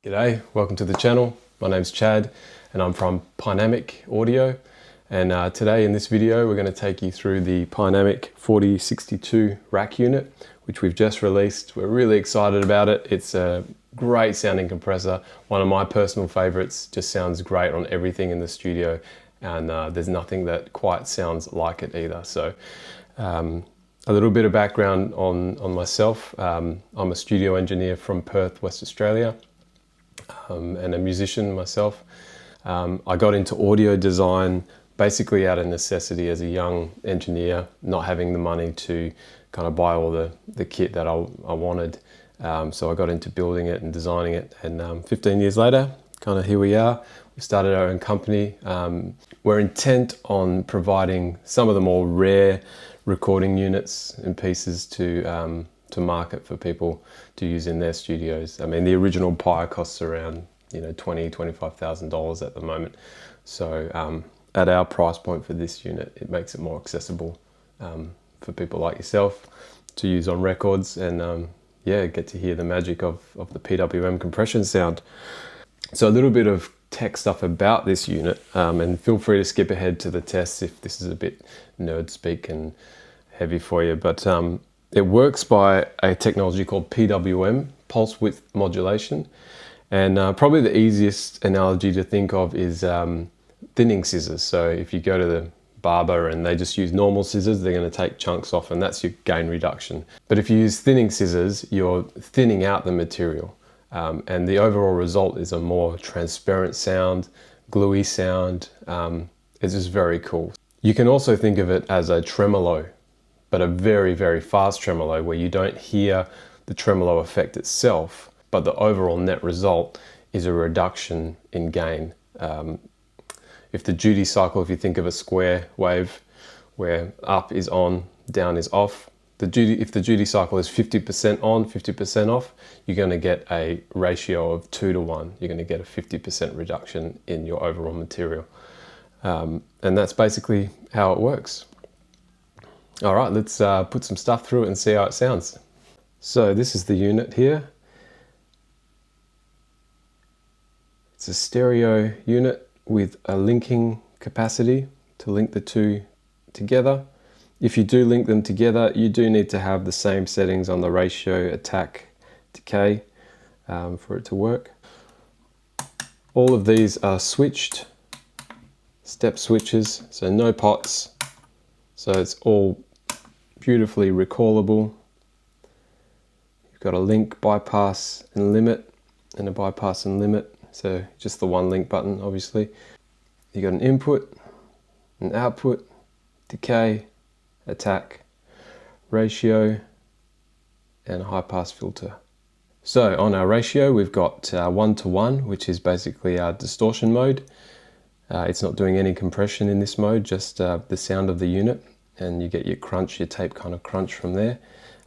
G'day, welcome to the channel. My name's Chad and I'm from Pynamic Audio, and today in this video we're going to take you through the Pynamic 4062 rack unit, which we've just released. We're really excited about it. It's a great sounding compressor, one of my personal favorites. Just sounds great on everything in the studio, and there's nothing that quite sounds like it either. So a little bit of background on myself. I'm a studio engineer from Perth, West Australia. And a musician myself. I got into audio design basically out of necessity as a young engineer, not having the money to kind of buy all the kit that I wanted. So I got into building it and designing it, and 15 years later, kind of here we are. We started our own company. We're intent on providing some of the more rare recording units and pieces to market for people to use in their studios. I mean, the original PYE costs around $20,000–$25,000 at the moment. So at our price point for this unit, it makes it more accessible for people like yourself to use on records, and yeah, get to hear the magic of the PWM compression sound. So a little bit of tech stuff about this unit, and feel free to skip ahead to the tests if this is a bit nerd speak and heavy for you, but it works by a technology called PWM, pulse width modulation. And probably the easiest analogy to think of is thinning scissors. So if you go to the barber and they just use normal scissors, they're going to take chunks off, and that's your gain reduction. But if you use thinning scissors, you're thinning out the material. And the overall result is a more transparent sound, gluey sound. It's just very cool. You can also think of it as a tremolo, but a very, very fast tremolo where you don't hear the tremolo effect itself, but the overall net result is a reduction in gain. If the duty cycle, if you think of a square wave where up is on, down is off, if the duty cycle is 50% on, 50% off, you're going to get a ratio of 2 to 1. You're going to get a 50% reduction in your overall material. And that's basically how it works. All right, let's put some stuff through it and see how it sounds. So this is the unit here. It's a stereo unit with a linking capacity to link the two together. If you do link them together, you do need to have the same settings on the ratio, attack, decay for it to work. All of these are switched, step switches, so no pots. So it's all beautifully recallable. You've got a link, bypass and limit, and a bypass and limit. So just the one link button, obviously. You got an input, an output, decay, attack, ratio, and a high pass filter. So on our ratio, we've got 1 to 1, which is basically our distortion mode. It's not doing any compression in this mode, just the sound of the unit. And you get your crunch, your tape kind of crunch from there.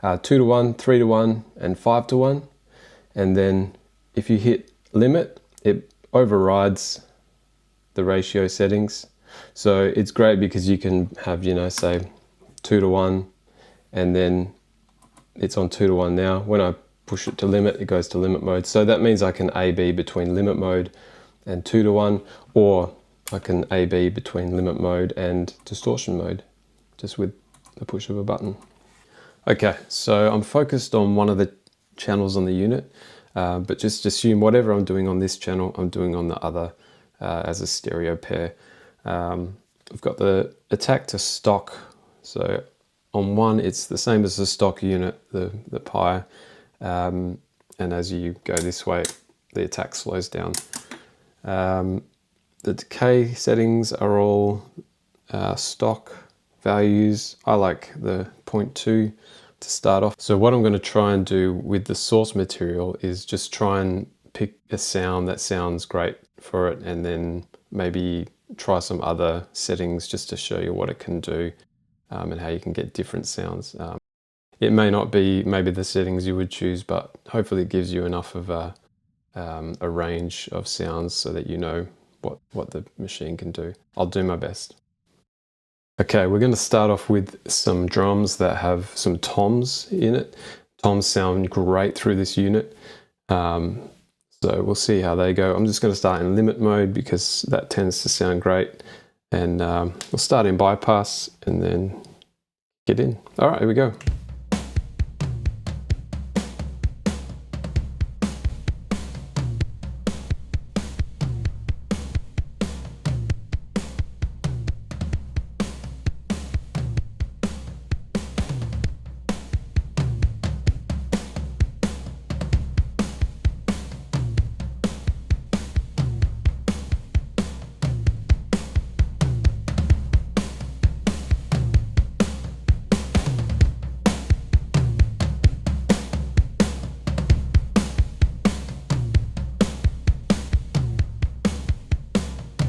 2 to 1, 3 to 1, and 5 to 1. And then if you hit limit, it overrides the ratio settings. So it's great because you can have, say 2 to 1, and then it's on 2 to 1 now. When I push it to limit, it goes to limit mode. So that means I can A/B between limit mode and 2 to 1, or I can A/B between limit mode and distortion mode, just with the push of a button. Okay, so I'm focused on one of the channels on the unit, but just assume whatever I'm doing on this channel, I'm doing on the other as a stereo pair. I've got the attack to stock. So on one, it's the same as the stock unit, the PYE, and as you go this way, the attack slows down. The decay settings are all stock values. I like the 0.2 to start off. So what I'm going to try and do with the source material is just try and pick a sound that sounds great for it, and then maybe try some other settings just to show you what it can do, and how you can get different sounds. It may not be maybe the settings you would choose, but hopefully it gives you enough of a range of sounds so that you know what the machine can do. I'll do my best. Okay, we're going to start off with some drums that have some toms in it. Toms sound great through this unit. So So we'll see how they go. I'm just going to start in limit mode because that tends to sound great. And we'll start in bypass and then get in. All right, here we go.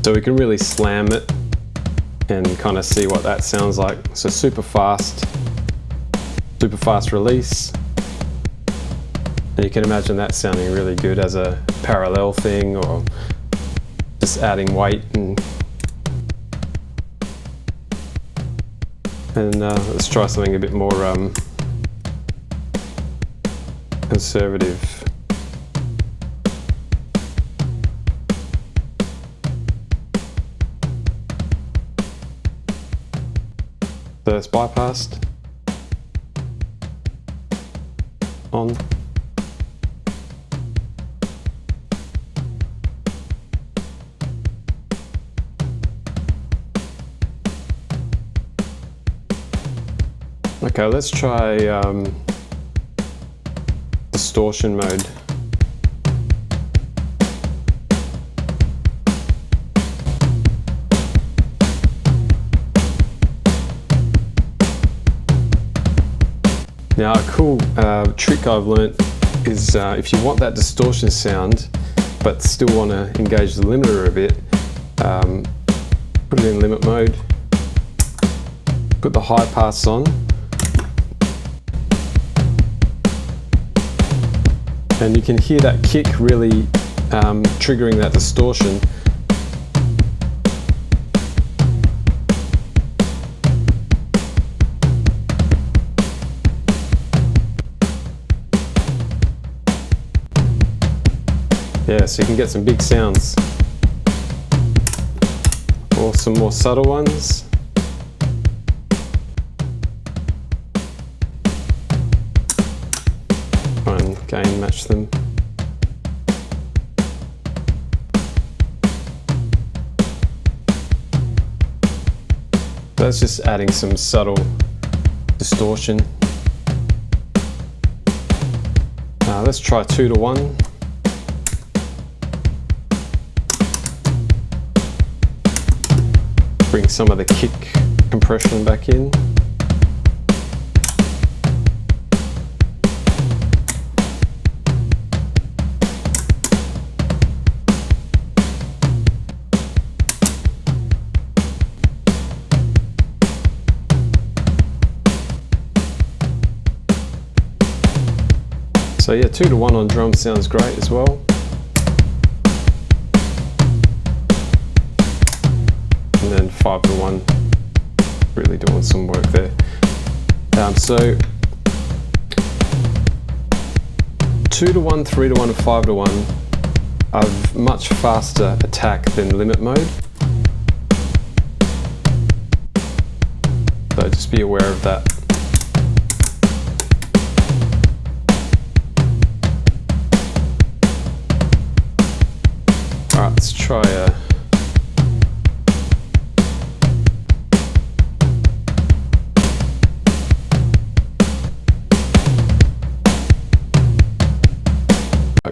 So we can really slam it and kind of see what that sounds like. So super fast release. And you can imagine that sounding really good as a parallel thing or just adding weight. And let's try something a bit more conservative. So it's bypassed, on, okay, let's try distortion mode. Now a cool trick I've learnt is if you want that distortion sound but still want to engage the limiter a bit, put it in limit mode, put the high pass on, and you can hear that kick really triggering that distortion. Yeah, so you can get some big sounds or some more subtle ones. Try and gain match them. That's just adding some subtle distortion. Let's try 2 to 1. Bring some of the kick compression back in. So yeah, 2 to 1 on drums sounds great as well. And then 5 to 1, really doing some work there. So 2 to 1, 3 to 1, and 5 to 1 are much faster attack than limit mode. So just be aware of that. All right, let's try it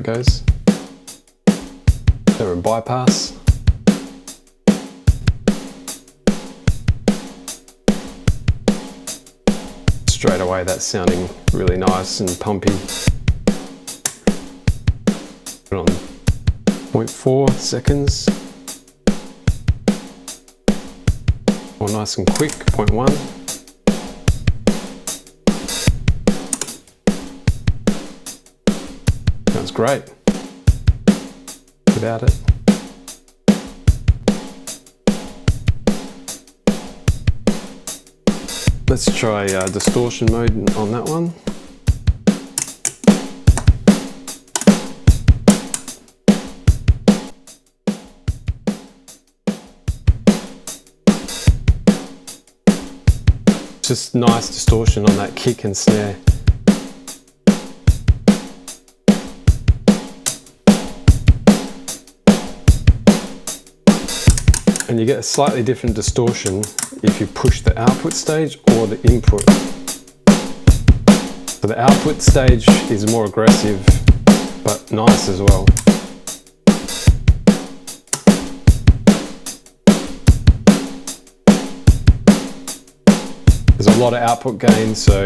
goes. They're in bypass. Straight away that's sounding really nice and pumpy. Put on 0.4 seconds. Or nice and quick, 0.1. Sounds great without it. Let's try distortion mode on that one. just nice distortion on that kick and snare. And you get a slightly different distortion if you push the output stage or the input. So the output stage is more aggressive, but nice as well. There's a lot of output gain, so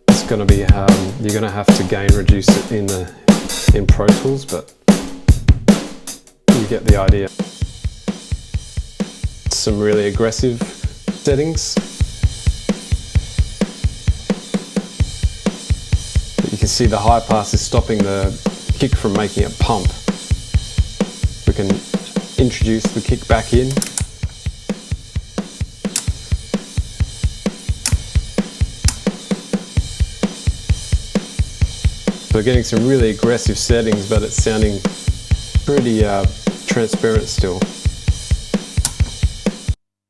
it's going to be you're going to have to gain reduce it in Pro Tools, but you get the idea. Some really aggressive settings. But you can see the high pass is stopping the kick from making it pump. We can introduce the kick back in. So we're getting some really aggressive settings, but it's sounding pretty transparent still.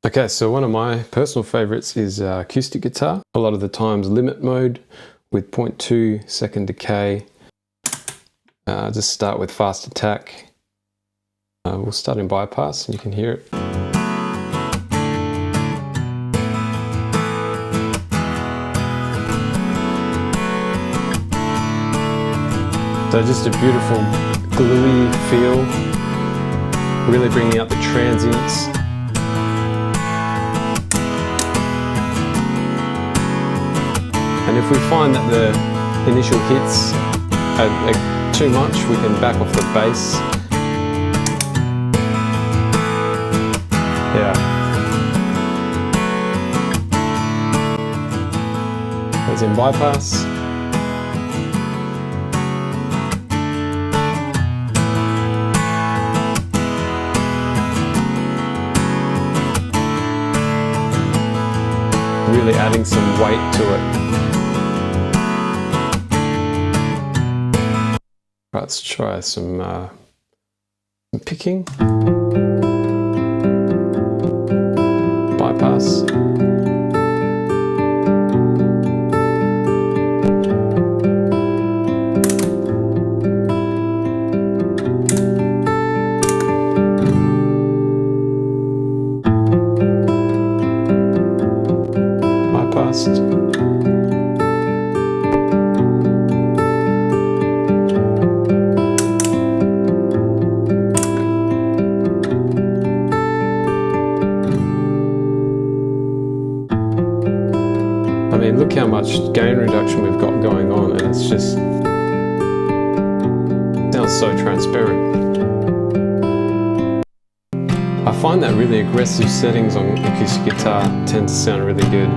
Okay, so one of my personal favorites is acoustic guitar. A lot of the times limit mode with 0.2 second decay. Just start with fast attack. We'll start in bypass and you can hear it. So just a beautiful gluey feel, really bringing out the transients. And if we find that the initial hits are too much, we can back off the bass. Yeah. That's in bypass. Really adding some weight to it. Right, let's try some picking. Bypass. I mean, look how much gain reduction we've got going on, and it's just sounds so transparent. I find that really aggressive settings on acoustic guitar tend to sound really good.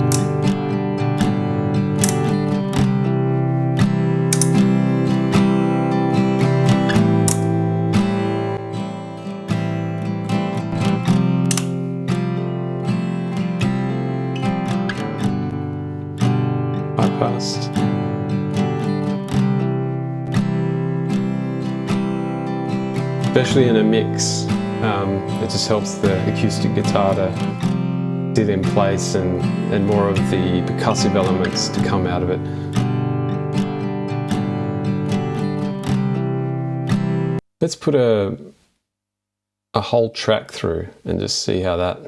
Bypassed. Especially in a mix, it just helps the acoustic guitar to sit in place and more of the percussive elements to come out of it. Let's put a whole track through and just see how that.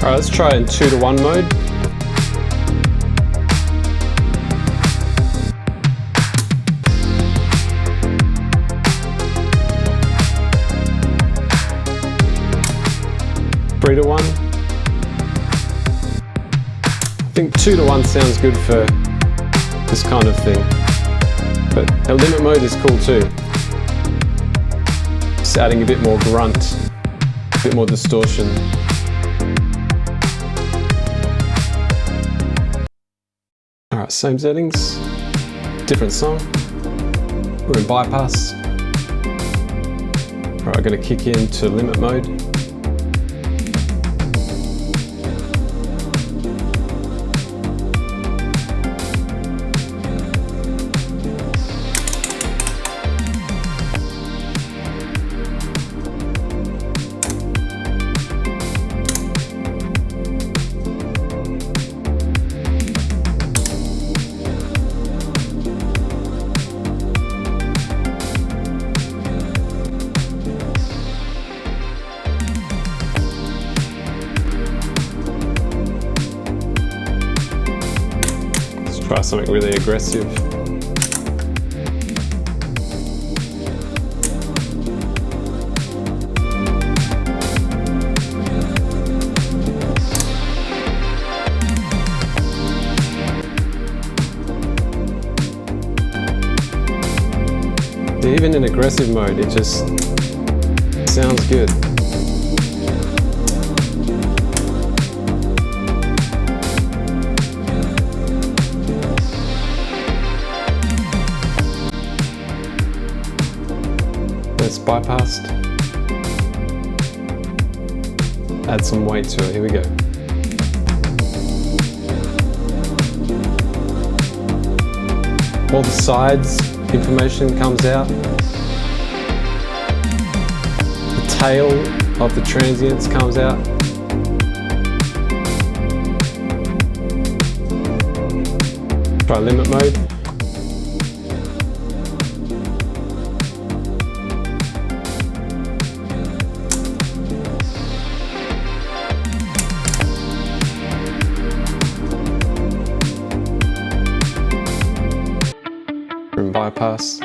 Alright, let's try in 2-to-1 mode. Three to one. I think 2-to-1 sounds good for this kind of thing. But a limit mode is cool too. Just adding a bit more grunt, a bit more distortion. Alright, same settings, different song. We're in bypass. All right, I'm going to kick into limit mode. Try something really aggressive. Even in aggressive mode, it just sounds good. It's bypassed. Add some weight to it. Here we go. All the sides information comes out. The tail of the transients comes out. Try limit mode. Bypass.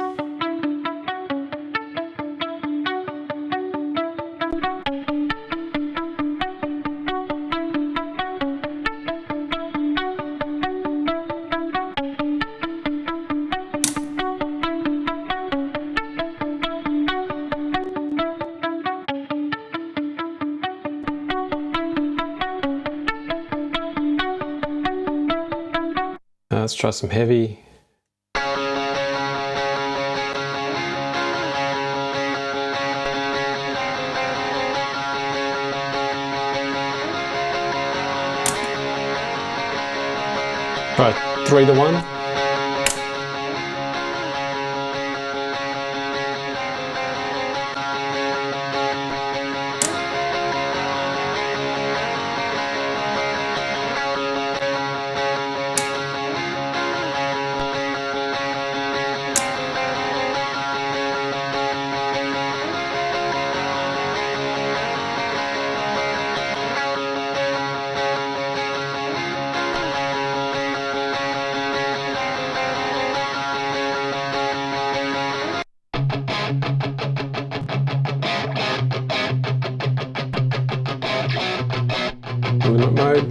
Let's try some heavy. Try 3-to-1. Limit mode.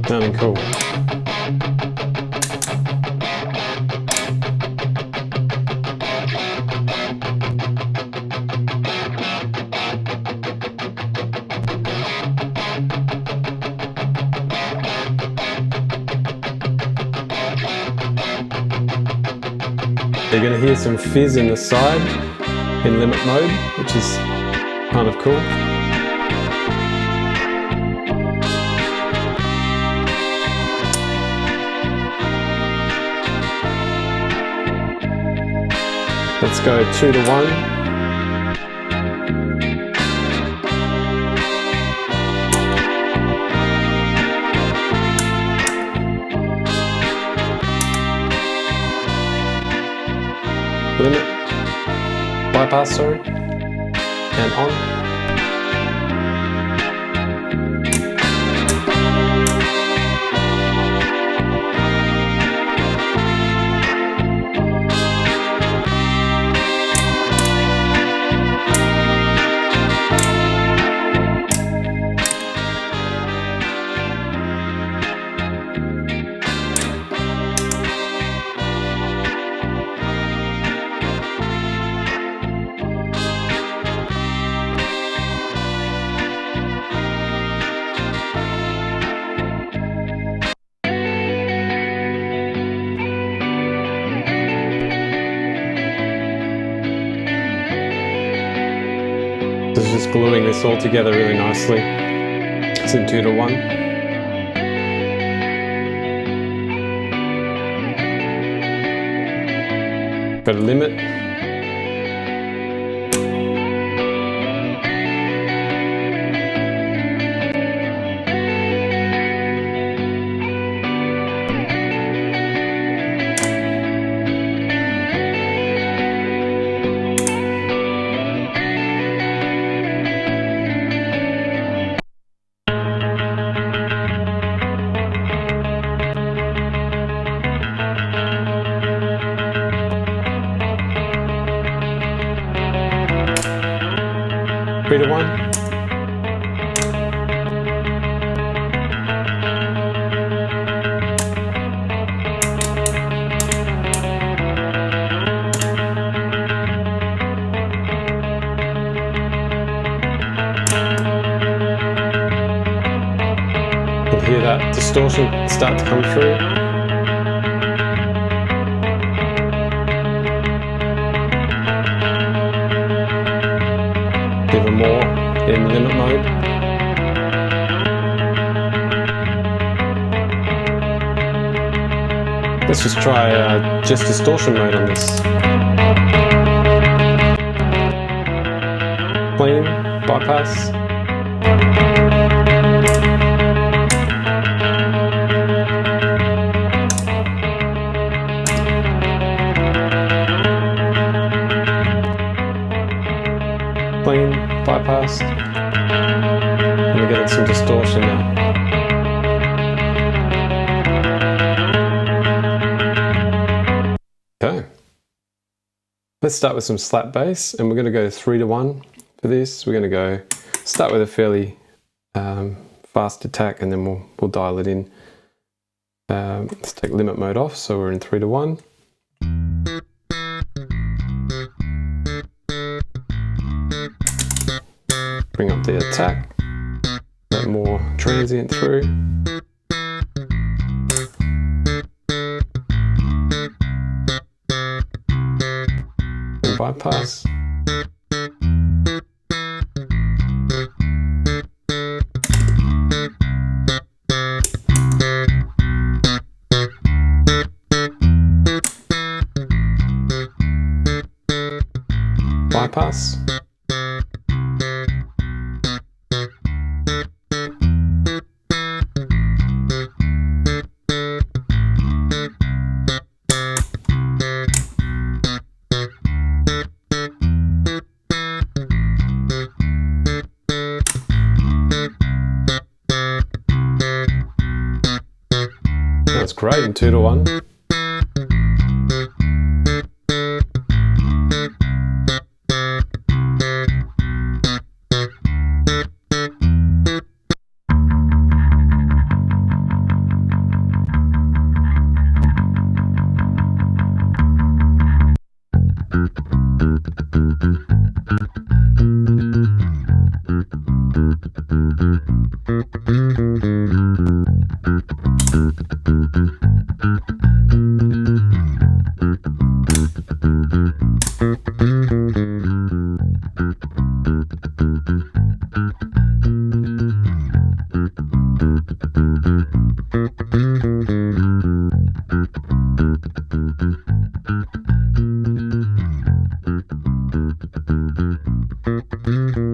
Sounding cool. You're going to hear some fizz in the side in limit mode, which is kind of cool. Let's go 2-to-1. Limit, bypass, sorry, and on. just gluing this all together really nicely. It's in 2:1. Got a limit. Three to one. You can hear that distortion start to come through. Even more in limit mode. Let's just try just distortion mode on this. Clean, bypass. Clean, bypass. And we're getting some distortion now. Okay. Let's start with some slap bass, and we're going to go 3:1 for this. We're going to go start with a fairly fast attack, and then we'll dial it in. Let's take limit mode off, so we're in 3:1. Bring up the attack, let more transient through. And bypass. Bypass. That's great in 2:1.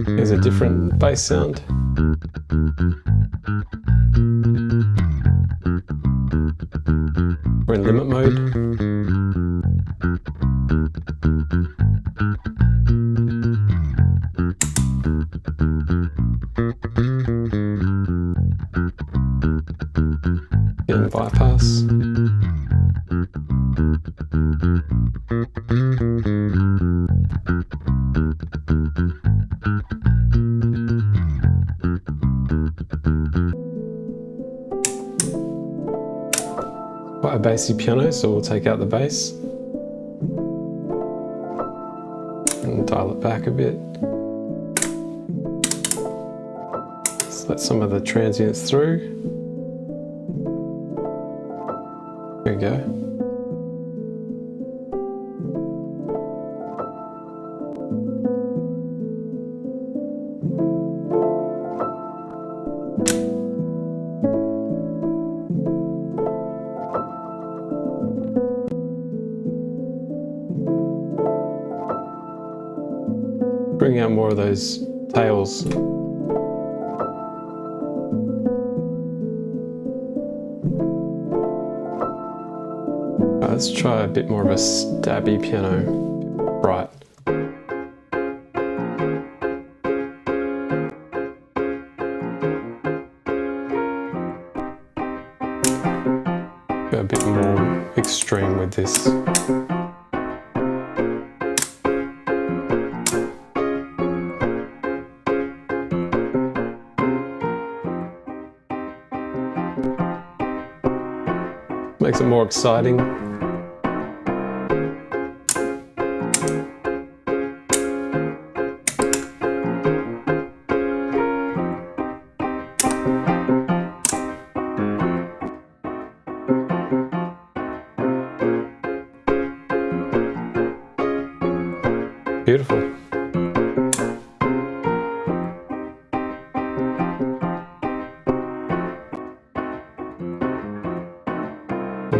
Here's a different bass sound. We're in limit mode. In bypass. Quite a bassy piano, so we'll take out the bass and dial it back a bit. Let's let some of the transients through. There we go. bring out more of those tails. Let's try a bit more of a stabby piano, bright. Go a bit more extreme with this. Makes it more exciting. Beautiful.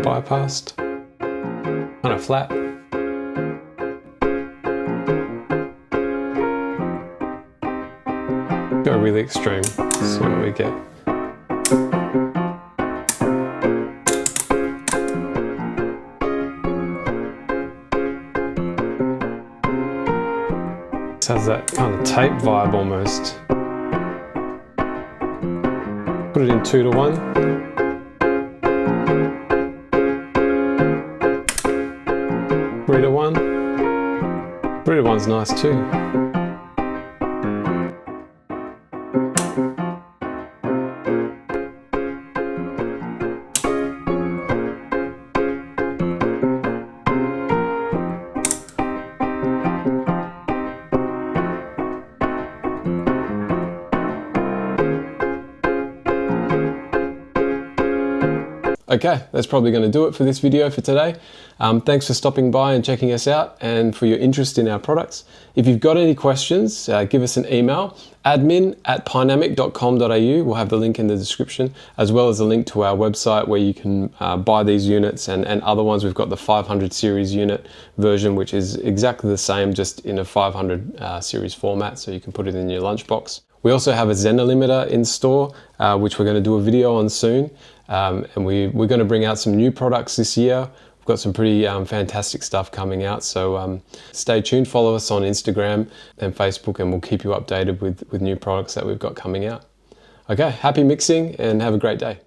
Bypassed, kind of flat. Go really extreme, see what we get. This has that kind of tape vibe almost. Put it in 2:1. 3:1. 3:1's nice too. Okay, that's probably going to do it for this video for today. Thanks for stopping by and checking us out and for your interest in our products. If you've got any questions, give us an email, admin@pynamic.com.au. We'll have the link in the description, as well as a link to our website where you can buy these units and other ones. We've got the 500 series unit version, which is exactly the same, just in a 500 series format, so you can put it in your lunchbox. We also have a Zener limiter in store, which we're going to do a video on soon. And we're going to bring out some new products this year. We've got some pretty fantastic stuff coming out, so stay tuned. Follow us on Instagram and Facebook, and we'll keep you updated with new products that we've got coming out. Okay, happy mixing and have a great day.